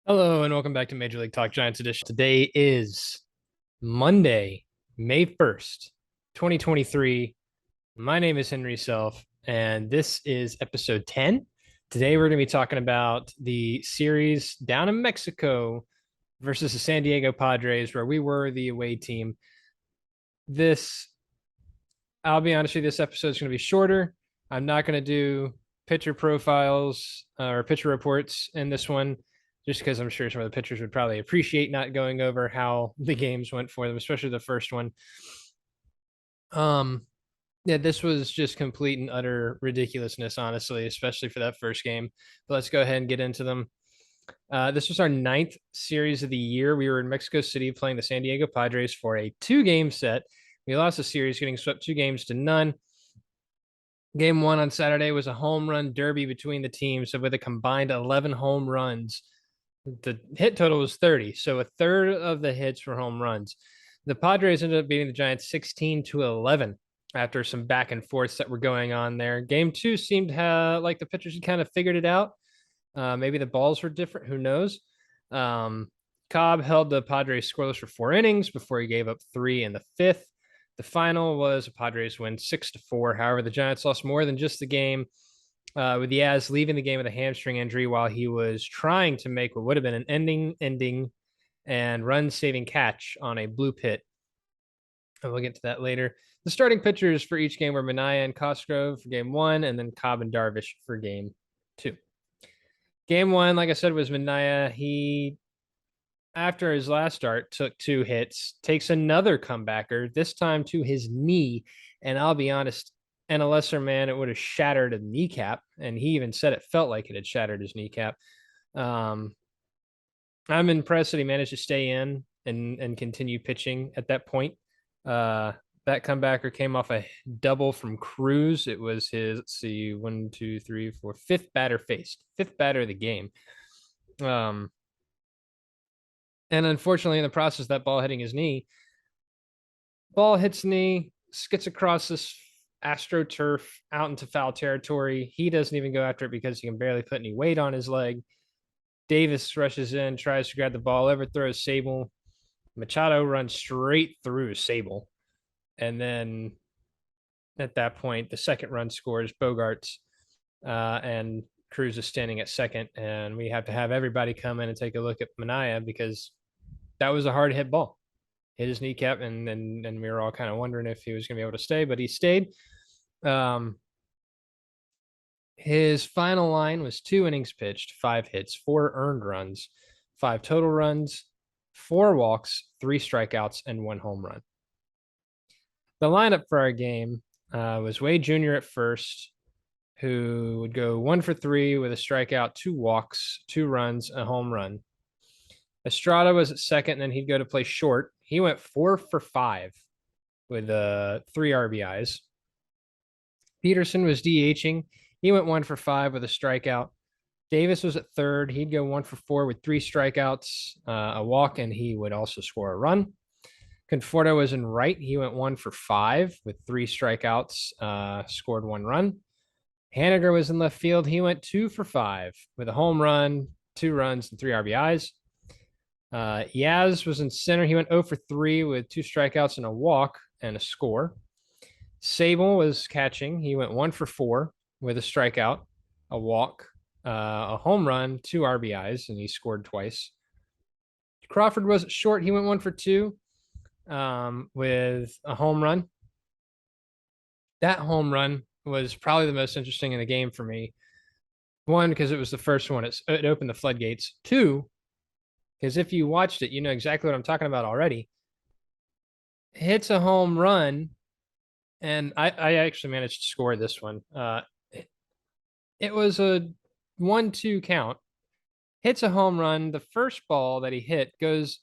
Hello and welcome back to Major League Talk Giants edition. Today is Monday, May 1st, 2023. My name is Henry Self, and this is episode 10. Today we're going to be talking about the series down in Mexico versus the San Diego Padres, where we were the away team. I'll be honest with you, this episode is going to be shorter. I'm not going to do pitcher profiles or pitcher reports in this one just because I'm sure some of the pitchers would probably appreciate not going over how the games went for them, especially the first one. Yeah, this was just complete and utter ridiculousness, honestly, especially for that first game. But let's go ahead and get into them. This was our ninth series of the year. We were in Mexico City playing the San Diego Padres for a 2-game set. We lost the series, getting swept 2-0. Game one on Saturday was a home run derby between the teams. So with a combined 11 home runs, the hit total was 30. So a third of the hits were home runs. The Padres ended up beating the Giants 16-11 after some back and forths that were going on there. Game two seemed like the pitchers had kind of figured it out. Maybe the balls were different. Who knows? Cobb held the Padres scoreless for 4 innings before he gave up 3 in the fifth. The final was a Padres win 6-4. However, the Giants lost more than just the game, with Yaz leaving the game with a hamstring injury while he was trying to make what would have been an ending and run-saving catch on a blue pit. And we'll get to that later. The starting pitchers for each game were Minaya and Cosgrove for game one, and then Cobb and Darvish for game two. Game one, like I said, was Minaya. He, after his last start, took 2 hits, takes another comebacker, this time to his knee. And I'll be honest, in a lesser man, it would have shattered a kneecap. And he even said it felt like it had shattered his kneecap. I'm impressed that he managed to stay in and continue pitching at that point. That comebacker came off a double from Cruz. It was his, let's see, 1, 2, 3, 4, fifth batter faced, fifth batter of the game. And unfortunately, in the process, that ball hitting his knee, ball hits knee, skids across this AstroTurf out into foul territory. He doesn't even go after it because he can barely put any weight on his leg. Davis rushes in, tries to grab the ball, overthrows Sable. Machado runs straight through Sable. And then at that point, the second run scores Bogarts, and Cruz is standing at second. And we have to have everybody come in and take a look at Minaya because that was a hard hit ball. Hit his kneecap, and we were all kind of wondering if he was going to be able to stay, but he stayed. His final line was 2 innings pitched, 5 hits, 4 earned runs, 5 total runs, 4 walks, 3 strikeouts, and 1 home run. The lineup for our game was Wade Jr. at first, who would go 1 for 3 with a strikeout, 2 walks, 2 runs, a home run. Estrada was at second, and then he'd go to play short. He went 4 for 5 with 3 RBIs. Peterson was DHing. He went 1 for 5 with a strikeout. Davis was at third. He'd go 1 for 4 with 3 strikeouts, a walk, and he would also score a run. Conforto was in right. He went 1 for 5 with 3 strikeouts, scored 1 run. Haniger was in left field. He went 2 for 5 with a home run, 2 runs, and 3 RBIs. Yaz was in center. He went 0 for 3 with 2 strikeouts and a walk and a score. Sable was catching. He went 1 for 4 with a strikeout, a walk, a home run, 2 RBIs, and he scored twice. Crawford was short. He went 1 for 2 with a home run. That home run was probably the most interesting in the game for me. 1, because it was the first one. It opened the floodgates. 2, because if you watched it, you know exactly what I'm talking about already. Hits a home run, and I actually managed to score this one. It was a 1-2 count. Hits a home run. The first ball that he hit goes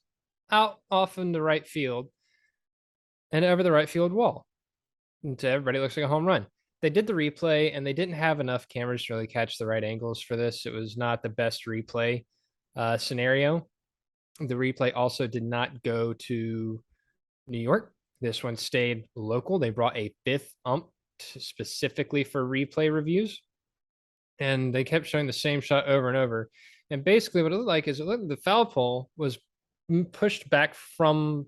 out off in the right field and over the right field wall. And to everybody, it looks like a home run. They did the replay, and they didn't have enough cameras to really catch the right angles for this. It was not the best replay scenario. The replay also did not go to New York. This one stayed local. They brought a 5th ump specifically for replay reviews, and they kept showing the same shot over and over. And basically, what it looked like is the foul pole was pushed back from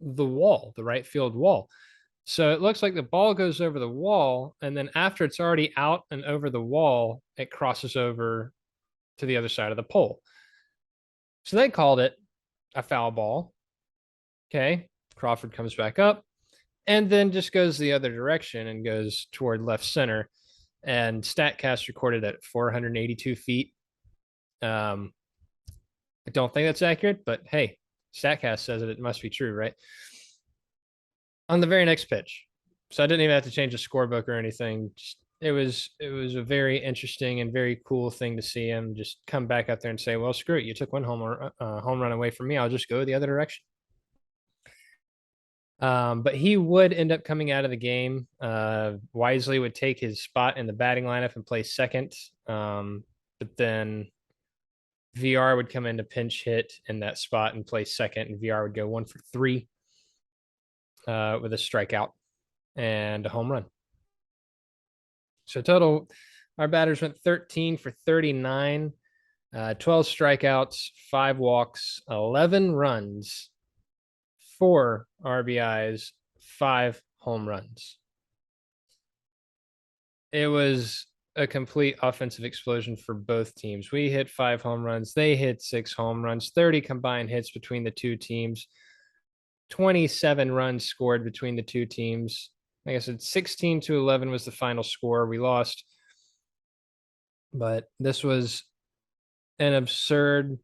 the wall, the right field wall. So it looks like the ball goes over the wall, and then after it's already out and over the wall, it crosses over to the other side of the pole. So they called it a foul ball. Okay. Crawford comes back up and then just goes the other direction and goes toward left center. And StatCast recorded at 482 feet. I don't think that's accurate, but hey, StatCast says it must be true, right? On the very next pitch. So I didn't even have to change the scorebook or anything. Just, it was a very interesting and very cool thing to see him just come back out there and say, "Well, screw it, you took one home run away from me. I'll just go the other direction." But he would end up coming out of the game. Wisely would take his spot in the batting lineup and play second. But then VR would come in to pinch hit in that spot and play second, and VR would go 1 for 3 with a strikeout and a home run. So total, our batters went 13 for 39, 12 strikeouts, 5 walks, 11 runs, 4 RBIs, 5 home runs. It was a complete offensive explosion for both teams. We hit 5 home runs. They hit 6 home runs, 30 combined hits between the two teams, 27 runs scored between the two teams. Like I said, 16-11 was the final score. We lost, but this was an absurd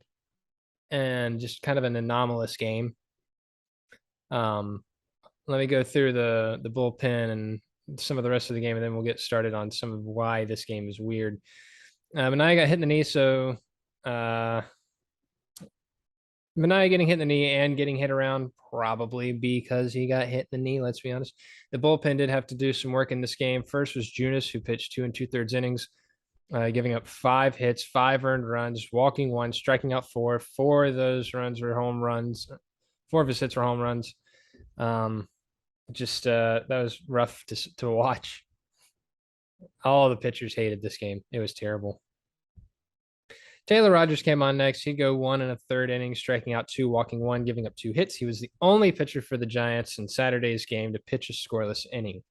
and just kind of an anomalous game. Let me go through the bullpen and some of the rest of the game, and then we'll get started on some of why this game is weird. Manaea got hit in the knee, so Manaea getting hit in the knee and getting hit around probably because he got hit in the knee. Let's be honest. The bullpen did have to do some work in this game. First was Junis, who pitched 2 2/3 innings, giving up 5 hits, 5 earned runs, walking 1, striking out 4. 4 of those runs were home runs. 4 of his hits were home runs. Just that was rough to watch. All the pitchers hated this game. It was terrible. Taylor Rogers came on next. He'd go 1 1/3 innings, striking out 2, walking 1, giving up 2 hits. He was the only pitcher for the Giants in Saturday's game to pitch a scoreless inning.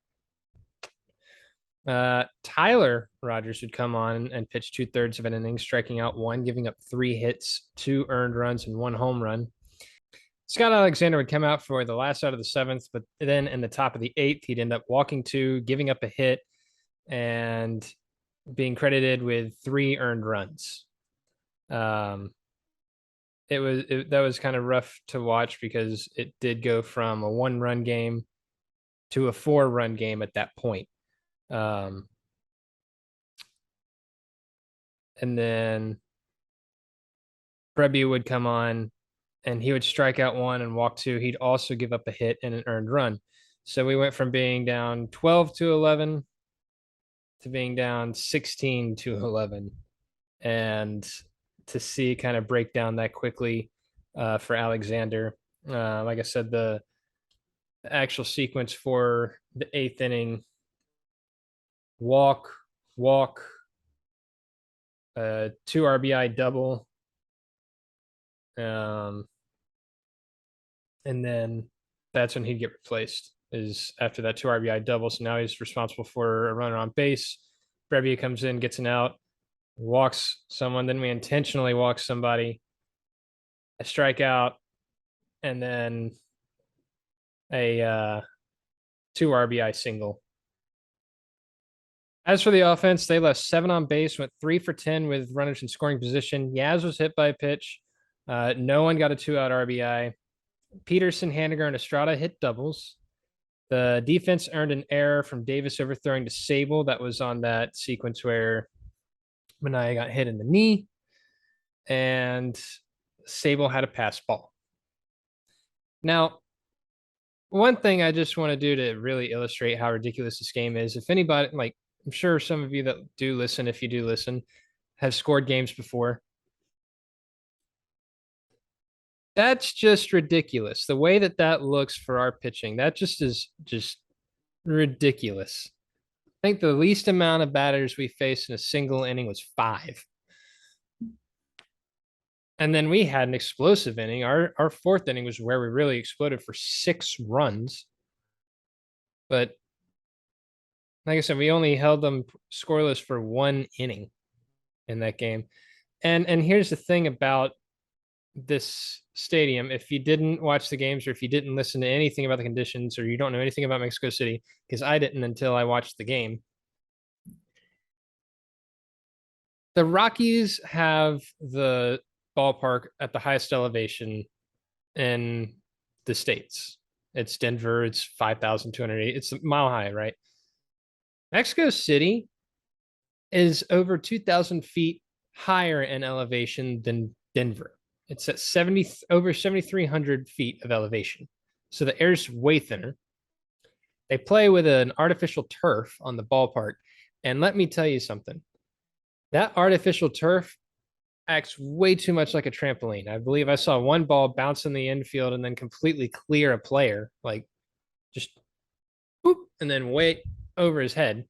Tyler Rogers would come on and pitch 2/3 of an inning, striking out 1, giving up 3 hits, 2 earned runs, and 1 home run. Scott Alexander would come out for the last out of the 7th, but then in the top of the 8th, he'd end up walking 2, giving up a hit, and being credited with 3 earned runs. That was kind of rough to watch because it did go from a 1-run game to a 4-run game at that point. And then Brebu would come on and he would strike out 1 and walk 2. He'd also give up a hit and an earned run. So we went from being down 12-11 to being down 16-11. And to see kind of break down that quickly for Alexander. Like I said, the actual sequence for the 8th inning: walk, 2 RBI double, and then that's when he'd get replaced. Is after that 2 RBI double. So now he's responsible for a runner on base. Brebbia comes in, gets an out, walks someone, then we intentionally walk somebody, a strikeout, and then a 2 RBI single. As for the offense, they left 7 on base, went 3 for 10 with runners in scoring position. Yaz was hit by a pitch. No one got a 2-out RBI. Peterson, Haniger, and Estrada hit doubles. The defense earned an error from Davis overthrowing to Sable. That was on that sequence where Manaea got hit in the knee, and Sable had a pass ball. Now, one thing I just want to do to really illustrate how ridiculous this game is, if anybody, like, I'm sure some of you that do listen, if you do listen, have scored games before. That's just ridiculous. The way that looks for our pitching, that just is just ridiculous. I think the least amount of batters we faced in a single inning was 5. And then we had an explosive inning. Our fourth inning was where we really exploded for 6 runs. But like I said, we only held them scoreless for 1 inning in that game. And here's the thing about this stadium. If you didn't watch the games or if you didn't listen to anything about the conditions or you don't know anything about Mexico City, because I didn't until I watched the game, the Rockies have the ballpark at the highest elevation in the States. It's Denver, it's 5,208, it's a mile high, right? Mexico City is over 2,000 feet higher in elevation than Denver. It's at 70 over 7,300 feet of elevation. So the air's way thinner. They play with an artificial turf on the ballpark. And let me tell you something. That artificial turf acts way too much like a trampoline. I believe I saw one ball bounce in the infield and then completely clear a player, like just boop, and then way over his head.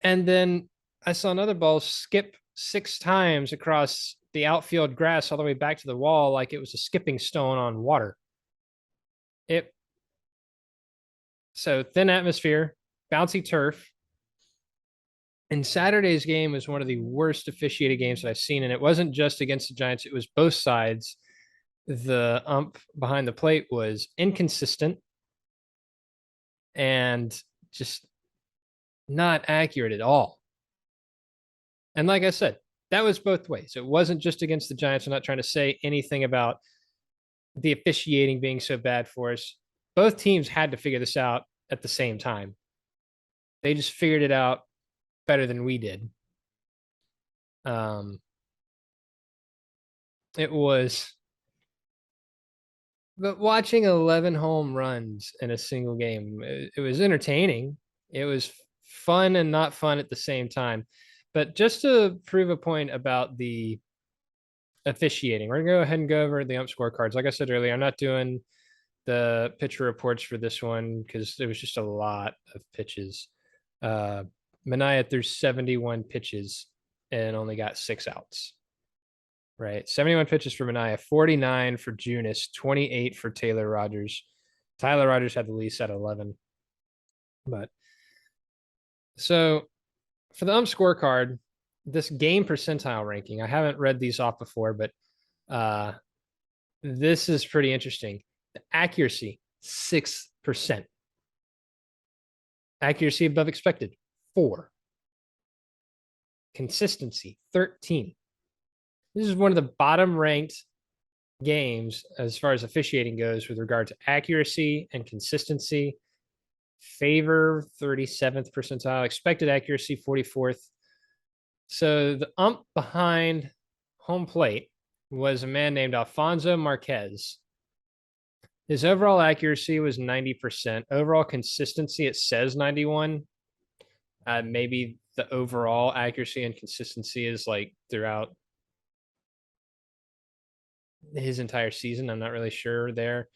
And then I saw another ball skip 6 times across the outfield grass all the way back to the wall like it was a skipping stone on water. So thin atmosphere, bouncy turf. And Saturday's game was one of the worst officiated games that I've seen. And it wasn't just against the Giants, it was both sides. The ump behind the plate was inconsistent and just not accurate at all. And like I said, that was both ways. It wasn't just against the Giants. I'm not trying to say anything about the officiating being so bad for us. Both teams had to figure this out at the same time. They just figured it out better than we did. Um, it was, but watching 11 home runs in a single game, it was entertaining. It was fun and not fun at the same time. But just to prove a point about the officiating, we're gonna go ahead and go over the ump scorecards. Like I said earlier, I'm not doing the pitcher reports for this one because there was just a lot of pitches. Mania threw 71 pitches and only got 6 outs. Right, 71 pitches for Mania, 49 for Junis, 28 for Taylor Rogers. Tyler Rogers had the least at 11. But so for the ump scorecard, this game percentile ranking, I haven't read these off before, but this is pretty interesting. The accuracy, 6%. Accuracy above expected, 4. Consistency, 13. This is one of the bottom ranked games as far as officiating goes with regard to accuracy and consistency. Favor, 37th percentile. Expected accuracy, 44th. So the ump behind home plate was a man named Alfonso Marquez. His overall accuracy was 90%. Overall consistency, it says 91. Maybe the overall accuracy and consistency is like throughout his entire season. I'm not really sure there.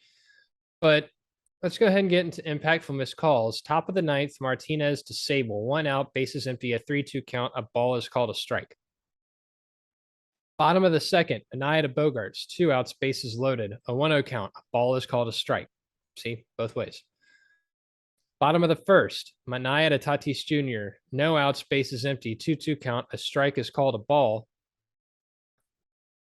But let's go ahead and get into impactful missed calls. Top of the ninth, Martinez to Sable. 1 out, bases empty, a 3-2 count. A ball is called a strike. Bottom of the second, Anaya to Bogarts. 2 outs, bases loaded. A 1-0 count. A ball is called a strike. See, both ways. Bottom of the first, Manaya to Tatis Jr. No outs, bases empty. 2-2 count. A strike is called a ball.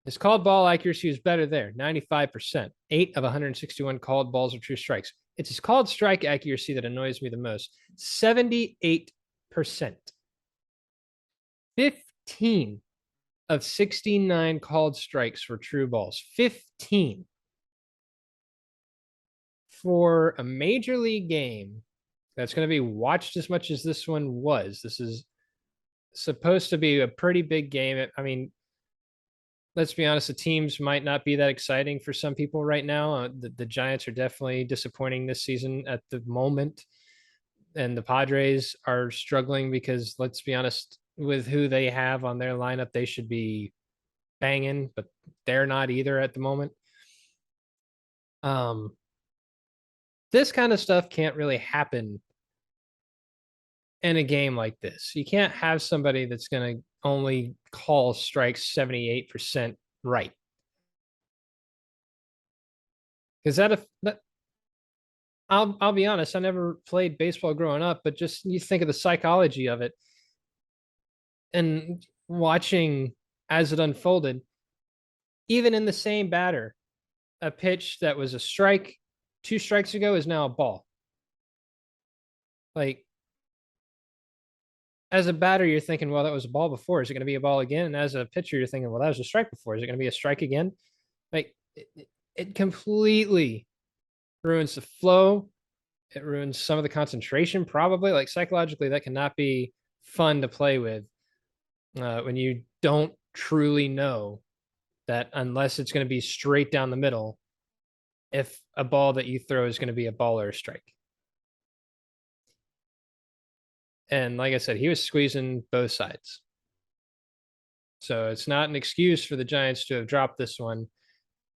His called ball accuracy was better there, 95%. 8 of 161 called balls are true strikes. It's his called strike accuracy that annoys me the most, 78%. 15 of 69 called strikes were true balls. 15. For a major league game that's going to be watched as much as this one was, this is supposed to be a pretty big game. I mean, let's be honest, the teams might not be that exciting for some people right now. The Giants are definitely disappointing this season at the moment. And the Padres are struggling because, let's be honest, with who they have on their lineup, they should be banging, but they're not either at the moment. This kind of stuff can't really happen in a game like this. You can't have somebody that's going to only call strikes 78% right. Because I'll be honest, I never played baseball growing up, but just you think of the psychology of it and watching as it unfolded, even in the same batter, a pitch that was a strike 2 strikes ago is now a ball. Like, as a batter, you're thinking, well, that was a ball before. Is it going to be a ball again? And as a pitcher, you're thinking, well, that was a strike before. Is it going to be a strike again? Like, it completely ruins the flow. It ruins some of the concentration, probably. Like, psychologically, that cannot be fun to play with when you don't truly know that unless it's going to be straight down the middle, if a ball that you throw is going to be a ball or a strike. And like I said, he was squeezing both sides. So it's not an excuse for the Giants to have dropped this one,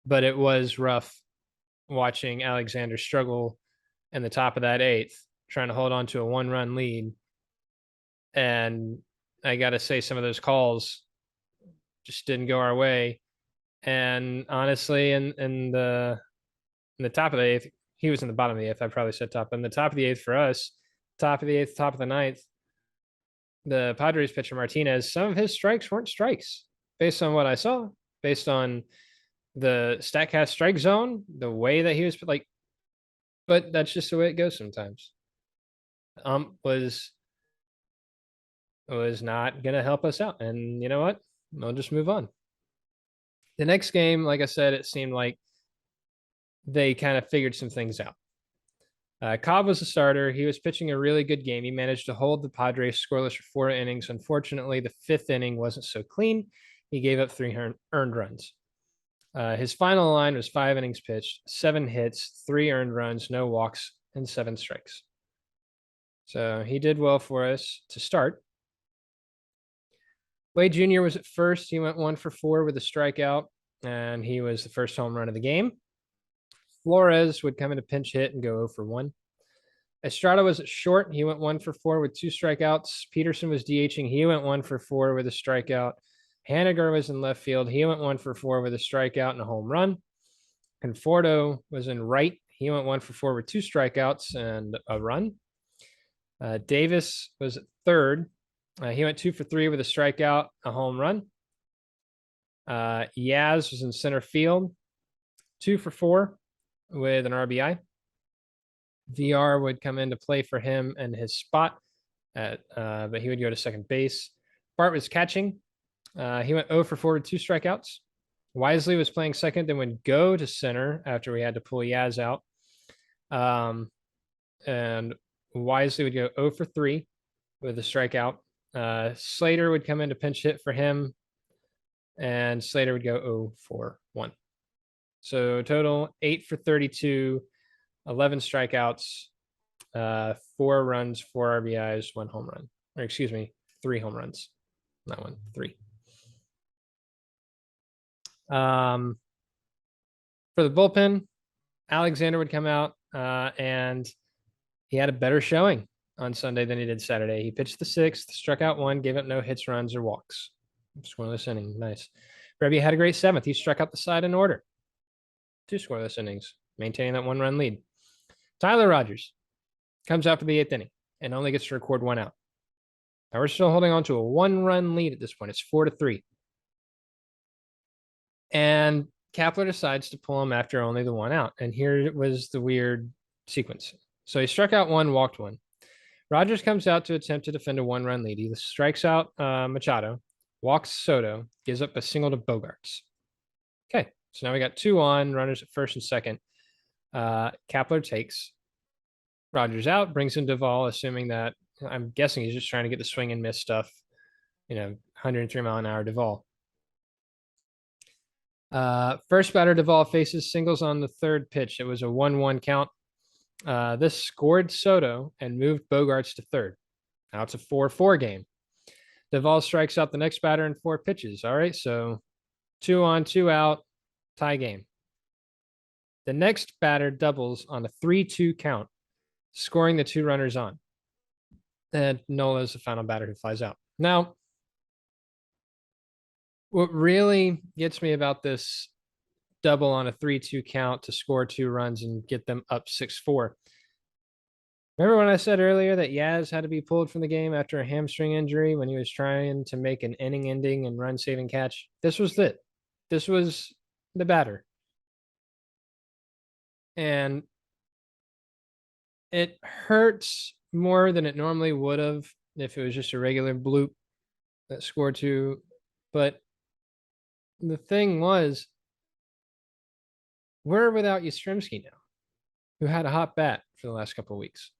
but it was rough watching Alexander struggle in the top of that eighth, trying to hold on to a 1-run lead. And I got to say, some of those calls just didn't go our way. And honestly, in the top of the eighth, he was in the bottom of the eighth. I probably said top. In the top of the eighth for us, top of the eighth, top of the ninth, the Padres pitcher Martinez, some of his strikes weren't strikes based on what I saw, based on the StatCast strike zone, the way that he was like, but that's just the way it goes sometimes. Was not gonna help us out, and you know what? I'll just move on. The next game, like I said, it seemed like they kind of figured some things out. Cobb was a starter. He was pitching a really good game. He managed to hold the Padres scoreless for 4 innings. Unfortunately, the fifth inning wasn't so clean. He gave up 3 earned runs. His final line was 5 innings pitched, 7 hits, 3 earned runs, no walks, and 7 strikes. So he did well for us to start. Wade Jr. was at first. He went 1-for-4 with a strikeout, and he was the first home run of the game. Flores would come in a pinch hit and go 0-for-1. Estrada was at short. He went 1-for-4 with 2 strikeouts. Peterson was DHing. He went 1-for-4 with a strikeout. Haniger was in left field. He went 1-for-4 with a strikeout and a home run. Conforto was in right. He went 1-for-4 with 2 strikeouts and a run. Davis was at third. He went 2-for-3 with a strikeout, a home run. Yaz was in center field, 2-for-4 with an RBI. VR would come into play for him and his spot, but he would go to second base. Bart was catching. He went 0-for-4 with 2 strikeouts. Wisely was playing second, then would go to center after we had to pull Yaz out. And Wisely would go 0-for-3 with a strikeout. Slater would come in to pinch hit for him, and Slater would go 0-for-1. So total 8-for-32, 11 strikeouts, 4 runs, 4 RBIs, 1 home run. Or excuse me, 3 home runs. Not 1, 3. For the bullpen, Alexander would come out and he had a better showing on Sunday than he did Saturday. He pitched the 6th, struck out 1, gave up no hits, runs, or walks. Scoreless inning. Nice. Reby had a great 7th. He struck out the side in order. 2 scoreless innings, maintaining that 1-run lead. Tyler Rogers comes out for the 8th inning and only gets to record 1 out. Now we're still holding on to a 1-run lead at this point. It's 4-3. And Kapler decides to pull him after only the 1 out. And here was the weird sequence. So he struck out 1, walked 1. Rogers comes out to attempt to defend a 1-run lead. He strikes out Machado, walks Soto, gives up a single to Bogarts. Okay, so now we got 2 on, runners at first and second. Kapler takes Rogers out, brings in Duvall, assuming that, I'm guessing he's just trying to get the swing and miss stuff, 103-mile-an-hour Duvall. First batter Duvall faces singles on the 3rd pitch. It was a 1-1 count. This scored Soto and moved Bogarts to 3rd. Now it's a 4-4 game. Duvall strikes out the next batter in 4 pitches. All right, so 2 on, 2 out, tie game. The next batter doubles on a 3-2 count, scoring the 2 runners on. And Nola is the final batter who flies out. Now, what really gets me about this double on a 3-2 count to score 2 runs and get them up 6-4. Remember when I said earlier that Yaz had to be pulled from the game after a hamstring injury when he was trying to make an inning ending and run saving catch? This was it. This was the batter. And it hurts more than it normally would have if it was just a regular bloop that scored 2. But the thing was, we're without Yastrzemski now, who had a hot bat for the last couple of weeks.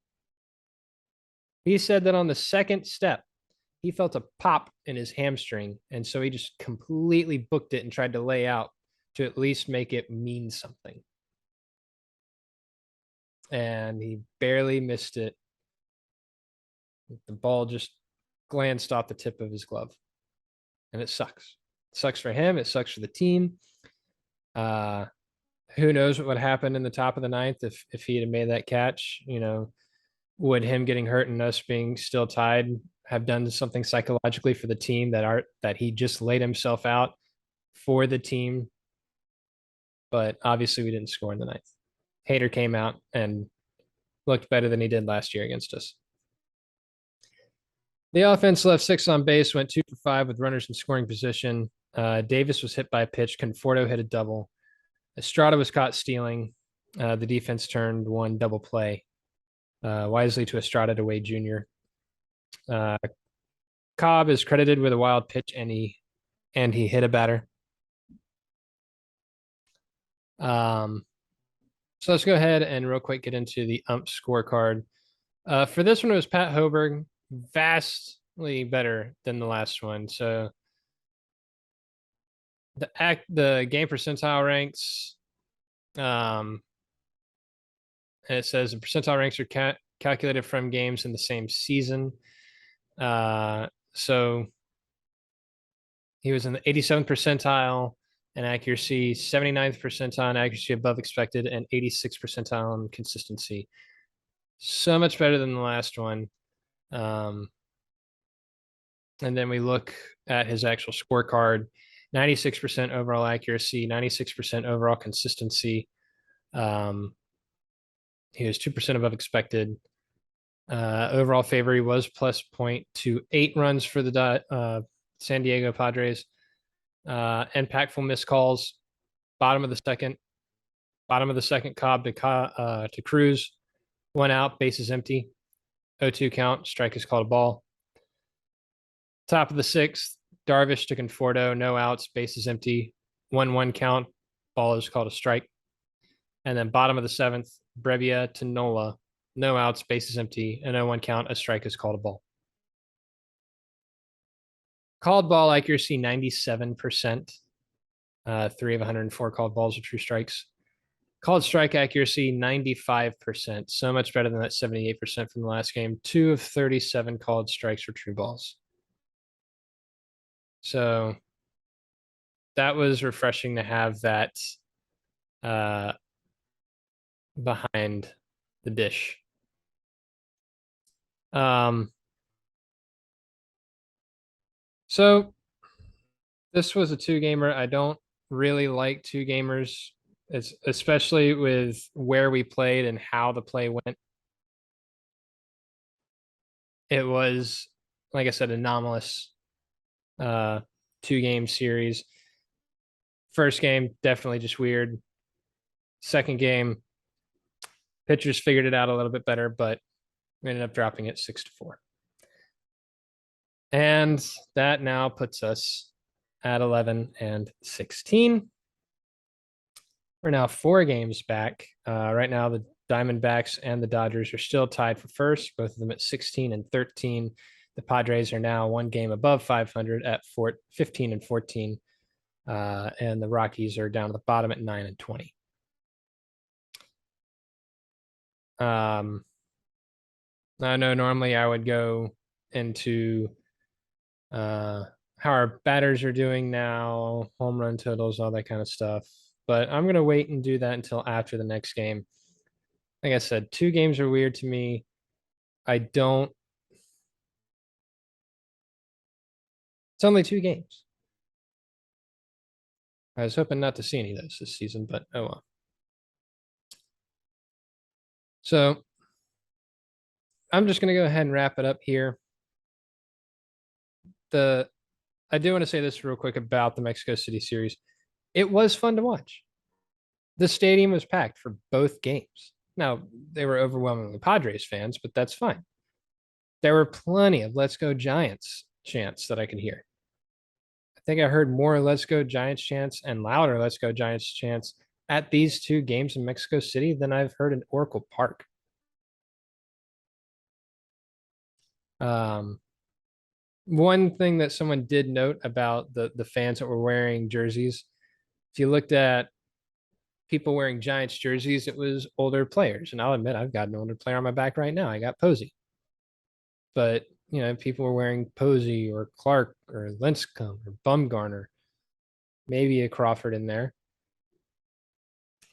He said that on the second step, he felt a pop in his hamstring. And so he just completely booked it and tried to lay out to at least make it mean something. And he barely missed it. The ball just glanced off the tip of his glove. And it sucks. It sucks for him. It sucks for the team. Who knows what would happen in the top of the ninth if he had made that catch? Would him getting hurt and us being still tied have done something psychologically for the team that he just laid himself out for the team? But obviously we didn't score in the ninth. Hader came out and looked better than he did last year against us. The offense left 6 on base, went 2 for 5 with runners in scoring position. Davis was hit by a pitch. Conforto hit a double. Estrada was caught stealing. The defense turned 1 double play wisely to Estrada to Wade Jr. Cobb is credited with a wild pitch, and he hit a batter. So let's go ahead and real quick get into the ump scorecard. For this one, it was Pat Hoberg, vastly better than the last one. So the game percentile ranks, it says the percentile ranks are calculated from games in the same season. So he was in the 87th percentile in accuracy, 79th percentile in accuracy above expected, and 86th percentile in consistency. So much better than the last one. And then we look at his actual scorecard: 96% overall accuracy, 96% overall consistency. He was 2% above expected. Overall favor, he was plus 0.28 runs for the San Diego Padres. Impactful missed calls. Bottom of the second, Cobb to Cruz. 1 out, bases empty. 0-2 count, strike is called a ball. Top of the 6th, Darvish to Conforto, no outs, bases empty. 1-1 count, ball is called a strike. And then bottom of the 7th, Brevia to Nola, no outs, bases empty, and 0-1 count, a strike is called a ball. Called ball accuracy, 97%. 3 of 104 called balls are true strikes. Called strike accuracy, 95%. So much better than that 78% from the last game. 2 of 37 called strikes were true balls. So that was refreshing to have that behind the dish. So this was a 2-gamer. I don't really like 2-gamers, especially with where we played and how the play went. It was, like I said, anomalous 2-game series. First game, definitely just weird. Second game, pitchers figured it out a little bit better, but we ended up dropping it 6-4. And that now puts us at 11-16. We're now 4 games back. Right now, the Diamondbacks and the Dodgers are still tied for first, both of them at 16-13. The Padres are now 1 game above 500 at 15-14. And the Rockies are down at the bottom at 9-20. I know normally I would go into how our batters are doing now, home run totals, all that kind of stuff. But I'm going to wait and do that until after the next game. Like I said, 2 games are weird to me. It's only 2 games. I was hoping not to see any of those this season, but oh well. So I'm just going to go ahead and wrap it up here. I do want to say this real quick about the Mexico City series. It was fun to watch. The stadium was packed for both games. Now, they were overwhelmingly Padres fans, but that's fine. There were plenty of "Let's Go Giants" chants that I could hear. I think I heard more "Let's Go Giants" chants and louder "Let's Go Giants" chants at these two games in Mexico City than I've heard in Oracle Park. Um, One thing that someone did note about the fans that were wearing jerseys, if you looked at people wearing Giants jerseys, it was older players. And I'll admit, I've got an older player on my back right now. I got Posey. But, people were wearing Posey or Clark or Lincecum or Bumgarner, maybe a Crawford in there.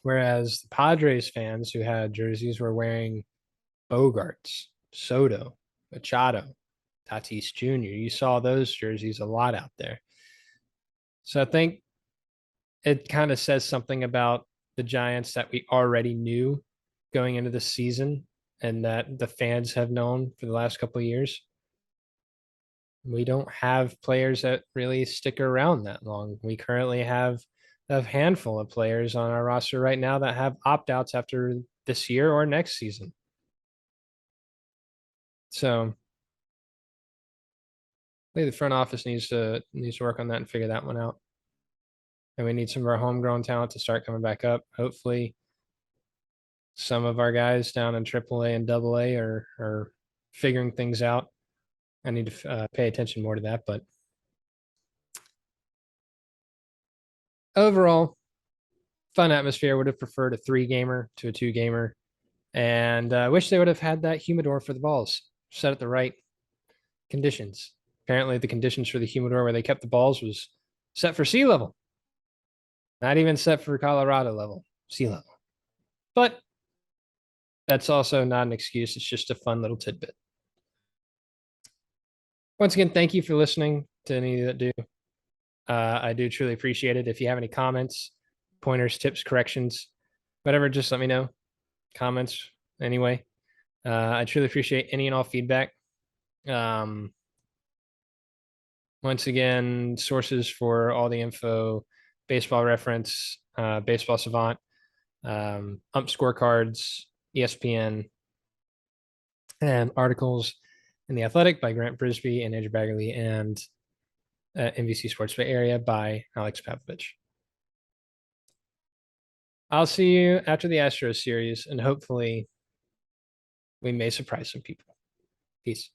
Whereas the Padres fans who had jerseys were wearing Bogarts, Soto, Machado, Tatis Jr. You saw those jerseys a lot out there. So I think it kind of says something about the Giants that we already knew going into the season and that the fans have known for the last couple of years. We don't have players that really stick around that long. We currently have a handful of players on our roster right now that have opt-outs after this year or next season. So I think the front office needs to work on that and figure that one out. And we need some of our homegrown talent to start coming back up. Hopefully, some of our guys down in AAA and AA are figuring things out. I need to pay attention more to that. But overall, fun atmosphere. Would have preferred a 3-gamer to a 2-gamer, and I wish they would have had that humidor for the balls set at the right conditions. Apparently, the conditions for the humidor where they kept the balls was set for sea level, not even set for Colorado level, sea level. But that's also not an excuse. It's just a fun little tidbit. Once again, thank you for listening to any that do. I do truly appreciate it. If you have any comments, pointers, tips, corrections, whatever, just let me know. Comments, anyway. I truly appreciate any and all feedback. Once again, sources for all the info: Baseball Reference, Baseball Savant, Ump Scorecards, ESPN, and articles in The Athletic by Grant Brisbee and Andrew Baggerly, and NBC Sports Bay Area by Alex Pavlovich. I'll see you after the Astros series, and hopefully we may surprise some people. Peace.